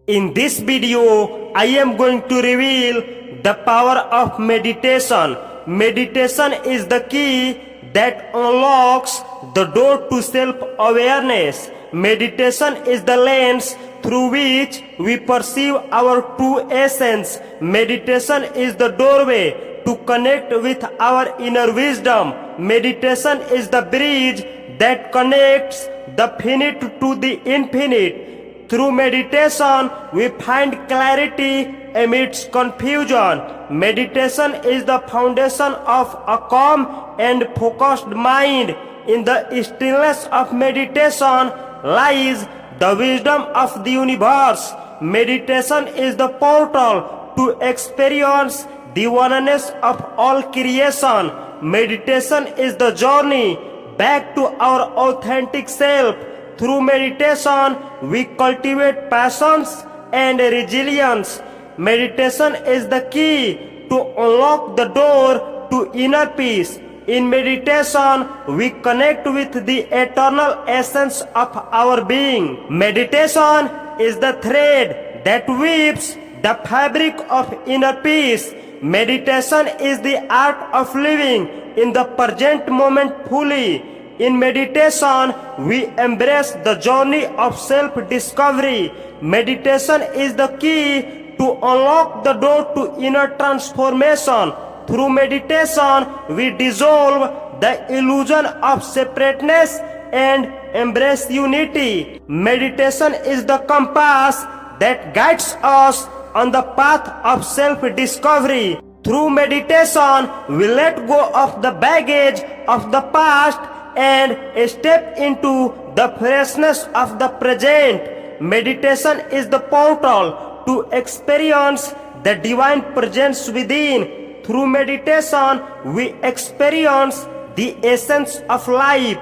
In this video, I am going to reveal the power of meditation. Meditation is the key that unlocks the door to self-awareness. Meditation is the lens through which we perceive our true essence. Meditation is the doorway to connect with our inner wisdom. Meditation is the bridge that connects the finite to the infinite. Through meditation, we find clarity amidst confusion. Meditation is the foundation of a calm and focused mind. In the stillness of meditation lies the wisdom of the universe. Meditation is the portal to experience the oneness of all creation. Meditation is the journey back to our authentic self. Through meditation, we cultivate passions and resilience. Meditation is the key to unlock the door to inner peace. In meditation, we connect with the eternal essence of our being. Meditation is the thread that weaves the fabric of inner peace. Meditation is the art of living in the present moment fully. In meditation, we embrace the journey of self-discovery. Meditation is the key to unlock the door to inner transformation. Through meditation, we dissolve the illusion of separateness and embrace unity. Meditation is the compass that guides us on the path of self-discovery. Through meditation, we let go of the baggage of the past and step into the freshness of the present. Meditation is the portal to experience the divine presence within. Through meditation, we experience the essence of life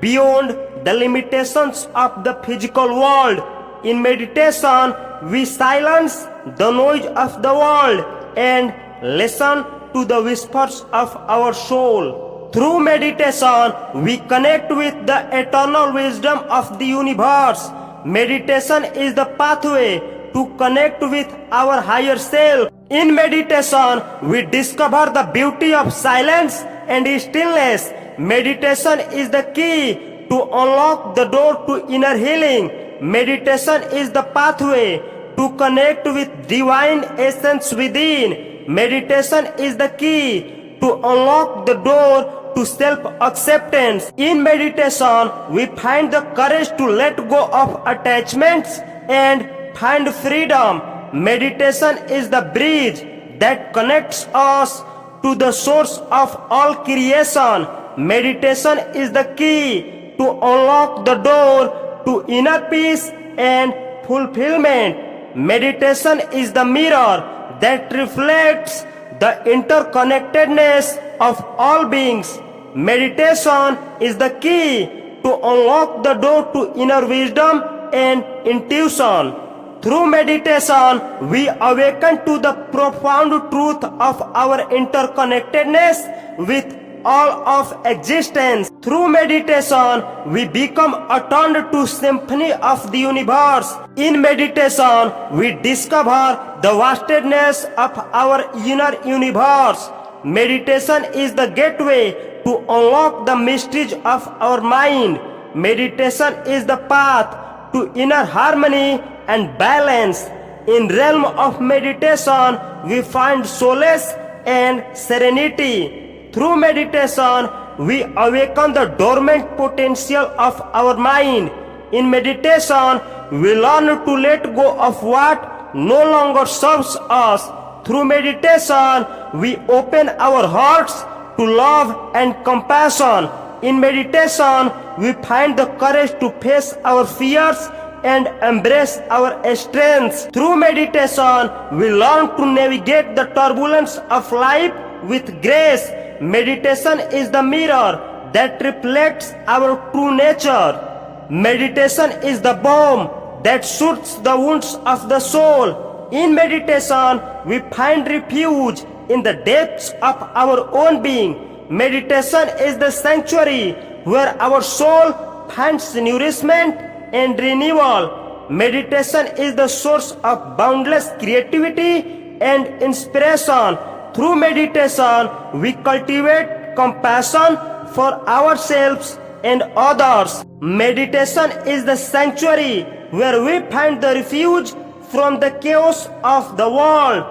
beyond the limitations of the physical world. In meditation, we silence the noise of the world and listen to the whispers of our soul. Through meditation, we connect with the eternal wisdom of the universe. Meditation is the pathway to connect with our higher self. In meditation, we discover the beauty of silence and stillness. Meditation is the key to unlock the door to inner healing. Meditation is the pathway to connect with divine essence within. Meditation is the key to unlock the door to self-acceptance. In meditation, we find the courage to let go of attachments and find freedom. Meditation is the bridge that connects us to the source of all creation. Meditation is the key to unlock the door to inner peace and fulfillment. Meditation is the mirror that reflects the interconnectedness of all beings. Meditation is the key to unlock the door to inner wisdom and intuition. Through meditation, we awaken to the profound truth of our interconnectedness with all of existence. Through meditation, we become attuned to symphony of the universe. In meditation, we discover the vastness of our inner universe. Meditation is the gateway to unlock the mysteries of our mind. Meditation is the path to inner harmony and balance. In realm of meditation, we find solace and serenity. Through meditation, we awaken the dormant potential of our mind. In meditation, we learn to let go of what no longer serves us. Through meditation, we open our hearts to love and compassion. In meditation, we find the courage to face our fears and embrace our strengths. Through meditation, we learn to navigate the turbulence of life with grace. Meditation is the mirror that reflects our true nature. Meditation is the balm that soothes the wounds of the soul. In meditation, we find refuge in the depths of our own being. Meditation is the sanctuary where our soul finds nourishment and renewal. meditation is the source of boundless creativity and inspiration. Through meditation, we cultivate compassion for ourselves and others. Meditation is the sanctuary where we find the refuge from the chaos of the world.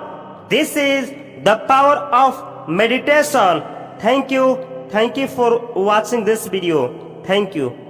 This is the power of meditation. Thank you for watching this video. Thank you.